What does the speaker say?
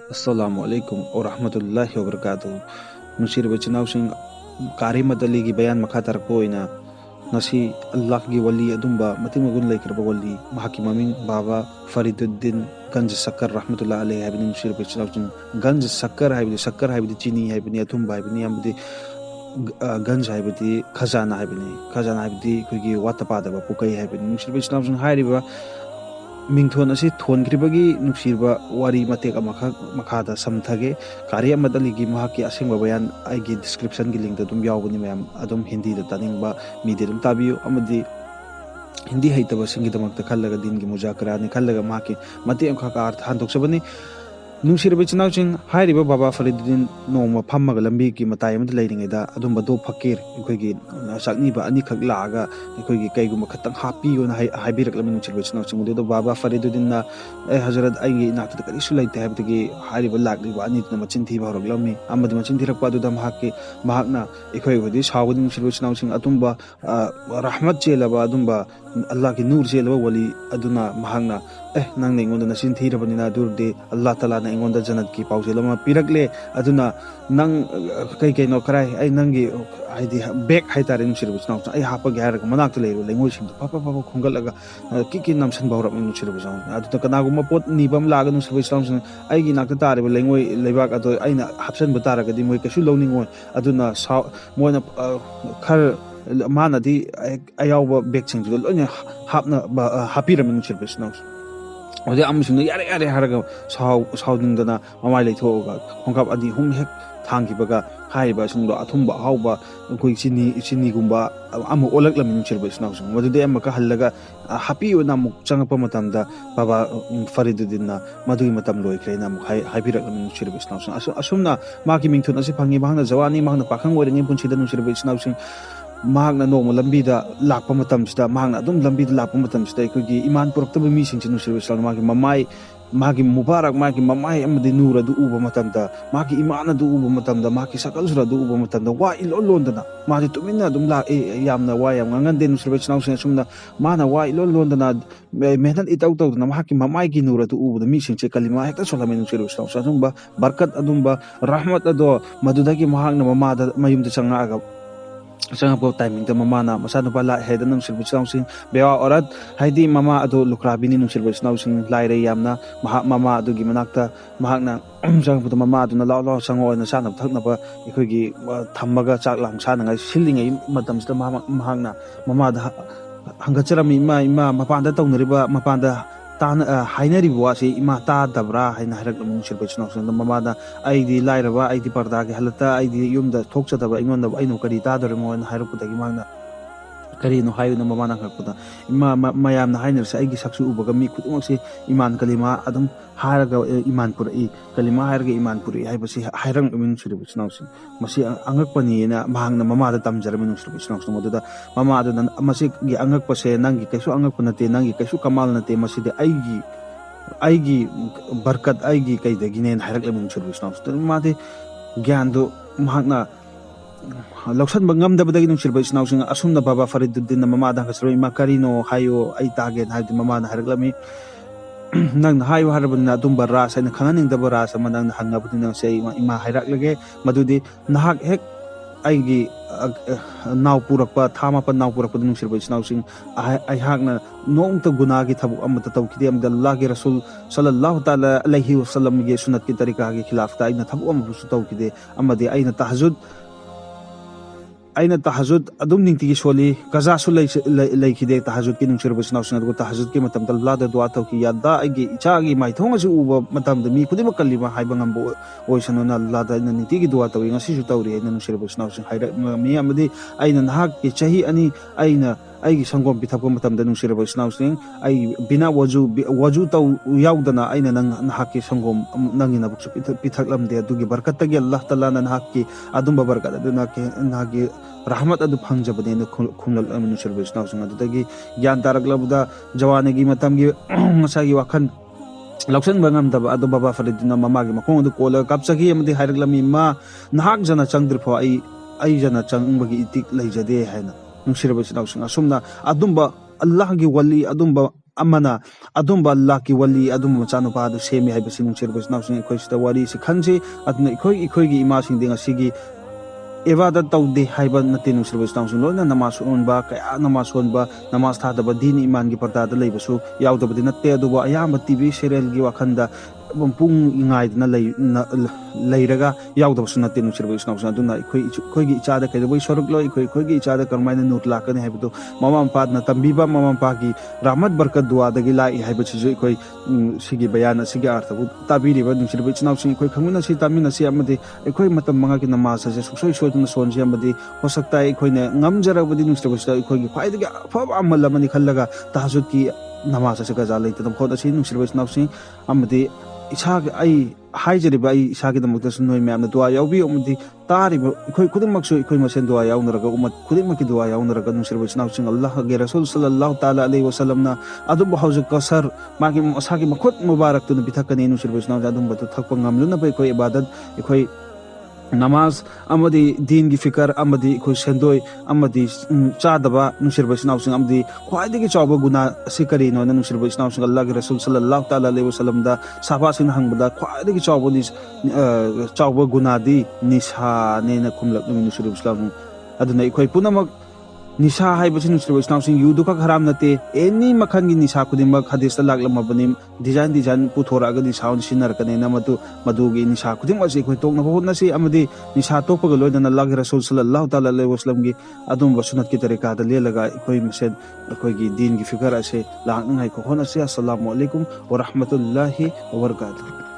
Assalamualaikum warahmatullahi wabarakatuh. Nusir bachinaw sing kari madali gi bayan makhatar ko ina nasi Allah gi wali adumba mating magun laikraba wali mahaki maming baba Fariduddin Ganj Sakkar rahmatullah alayhi habini nusir bachinaw sing Ganj Sakkar habidi chini habini atumba habini amdi Ganj habidi khazana habidi kuigi watapada ba pukai habini nusir bachinaw sing hairiba Mingthon asi thon kribagi nuksirba wari matek makada samthage kari amadali gi mahaki asengba bayan aigi description gi link da dum yawbani mayam adum hindi da taningba media dum tabiyo amadi hindi haitaba singi damakta khallaga din gi mujakara ni khallaga mahaki matek amkha ka arth handok sabani nungsirba chinaw sing hairiba baba Fariduddin noma phammaga lambi gi matai amad leiringeda adum bado fakirikoigi sakni ba ani khak laaga ikoigi kaiguma khatang happy ona haibirak lamin nungsirba chinaw sing do baba Fariduddin na hazrat ai nakta kari su laite habtagi hairiba lagli ba ani na machin thi barok lami amad machin thirak pa du dam hakki mahakna ikoi godi sawadi nungsirba chinaw sing atumba rahmat chelaba adumba Allah ki nur chelaba wali aduna mahakna nang nengonda na sin thirabanina durde Allah taala na engonda janat ki pause lama pirakle aduna nang kai no karai ai nangi haidi back haitare nusir busna ai hapa gyar manak to leiro lengoi sim papa khongal laga ki namsan bawra min nusir busna adu to kana guma pot ni bam laga nusir busna ai gi nak tare lengoi lebak ado aina hapsan butara ga di moi kasu lowning aduna moina khar mana di ayaw back ching lonya hapna hapiram nusir busna ode amusung yare haraga saudingdana mamai leithoga khongkap adi hum hek thangkibaga haiba sungdo athumba hauba koi chini gumba amu olak lamin chirba snausung madude amaka hallaga happy ona muk changapa matamda baba Fariduddin na madui matam loikreina muk haibirak lamin chirba snausung asumna maki mingthun ase phangi bangna jawani mangna pakhang oiringi punchida nusirba snausung mahakna nongma lambida lakpa matamsida mahakna adum lambida lakpa matamsida ikogi iman puraktaba mi singchi nusirba islam magi mamai magi mubarak magi mamai amadi nura du uba matamda magi imana du uba matamda magi sakal sura du uba matamda wa ilolondana magi tumina adum la yamna wa yam ngande nusirba islam sumna mana wa ilolondana mehnat itau tawdana magi mamai gi nura du uba mi singchi kalima hekta solame nusirba islam sumba barkat adumba rahmat ado madudagi mahakna mamada mayumda changaga Sangapore timing the mama na masano pala head ng silbi sing bewa orat haidi mama ado lukrabini nung silbi sing laire yamna mama ado gimanakta mahakna Sangapore mama ado na law sango na sana thakna ba ikogi thammaga chak lang sana ngai silingai matam sta mahakna mama da hangachara mi ima mapanda tawnariba mapanda tan hainari buwa si ima ta dabra haina harak mung silbi sing mama da aidi lairaba aidi parda ge halata aidi yumda thokcha daba ingonda aino kari ta dor mo harak putagi mangna kari no hayu na mama na hakpuda ima mayam na hainar sa aigi saksu ubaga mi khutmok si iman kalima adam haraga iman puri kalima haraga iman puri hai basi hairang min silbi sing masi angak pani na mahang na mama da tamjar min silbi sing moduda mama da masi gi angak pase nangi kaisu angak panate nangi kaisu kamal nate masi de aigi barkat aigi kai de ginen harak min silbi sing ma de gyan do mahakna Laksan bangam dabadagi nung silba isnausing asumna baba Fariduddin na mama da kasro ima karino hayo ay tagen hayo mama na haraglami nang hayo haraban na dumba rasa na kanganing daba rasa manang nahangabutin ng say ima haraglage madudi nahak hek aigi naw purakpa thama pa naw purakpa nung silba isnausing ay hak na noong gunagi tabu amata tawkidi amda Allah gi Rasul sallallahu ta'ala alaihi wasallam gi sunat ki tarika gi khilaf ta ay na tabu amapusu tawkidi amadi ay na tahajud adum ningtigi soli kaza su lay khide tahajud ki nung sirba sinaw sinad ko tahajud ki matam dal lada dua taw ki yadda agi ichagi mai thonga su uba matam da mi khudi makalima haiba ngambo oisano na lada na ningtigi dua taw ngasi su tawri nung sirba sinaw sin haira mi amadi aina nahak ki chahi ani aina aigi sangom pitapko matam da nung sirba sinaw sin ai bina waju taw yaudana aina nang nahak ki sangom nangina buksu pitaklam de dugi barkat tagi Allah taala na nahak ki adum babarkat aduna ki nagi rahmat adu phangjabade na khumlal aminu silbi sinaw sing adagi gyan taraklabuda jawanegi matam gi ngasagi wakhan laksan bangam daba adu baba Fariduddin mama gi makong adu kola kapsagi amadi hairaglami ma nahak jana changdir pho ai jana changbagi itik leijade haina nung sirba sinaw sing asumna adumba Allah gi wali adumba amana adumba laki wali adum machanu pa adu semi hai basi nungshir basi nausing ikhoi sita wari si khanji aduna ikhoi gi ima sing ding asigi evadat tawde haiba nate nungshir basi nausing loina namaz onba kaya namaz onba namaz thadaba din iman gi parda da leibasu yaudabadi natte aduba ayamba tv serial gi wakhanda pung ingaidna leiraga yaudabsu natte nungshir basi nausing aduna ikhoi gi ichada kaidaboi soruk lo ikhoi gi ichada karmaina nut lakani haibadu mama ampat na tambiba mama ampa gi rahmat barkat dua dagi lai haibasi ju ikhoi sigi bayana sigi artha bu tabiri ba nungshir basi nausing ikhoi khanguna si tamina si amadi ikhoi matam manga gi namaz ase suksoi soiduna sonji amadi hosakta ikhoi ne ngamjarabadi nungshir basi ikhoi gi khwaidagi afaba amal amani khallaga tahajjud ki namaz ase gaza leitadam khod ase nungshir basi nausing amadi isa ai haijariba ai isa gi damakta sunoi myamna dua yaubi amadi tariba ikhoi khudimmaksu ikhoi masen dua yaunaraga umat khudimmakki dua yaunaraga nungshir basi nausing Allah ge rasul sallallahu ta'ala alaihi wasallam na adum haujuk kasar magi asagi makhut mubarak tu bithakani nungshir basi nausing adum batu thakpa ngamluna ba ikhoi ibadat ikhoi namaz amadi din gi fikar amadi ikhoi sendoi amadi chadaba nungshir basi nausing amadi khwaidagi chawba guna sikari no nungshir basi nausing Allah ge rasul sallallahu ta'ala alaihi wasallam da sahaba sin hangbada khwaidagi chawba ni chawba guna di nisha ne na khumlak nungshir basi nausing aduna ikhoi punamak nisha haibasi nungshir basi nausing yudu ka haram nate any makhan gi nisha khudimak hadis ta laglamabani design puthora ga nisha on sinar kane na madu gi nisha khudim ase khoi tokna ho na si amadi nisha topaga loidana lag rasul sallallahu ta'ala alaihi wasallam gi adum basunat ki tarika da lelaga khoi mesen khoi gi din gi fikar ase lang ngai ko hona se assalamu alaikum wa rahmatullahi wa barakatuh.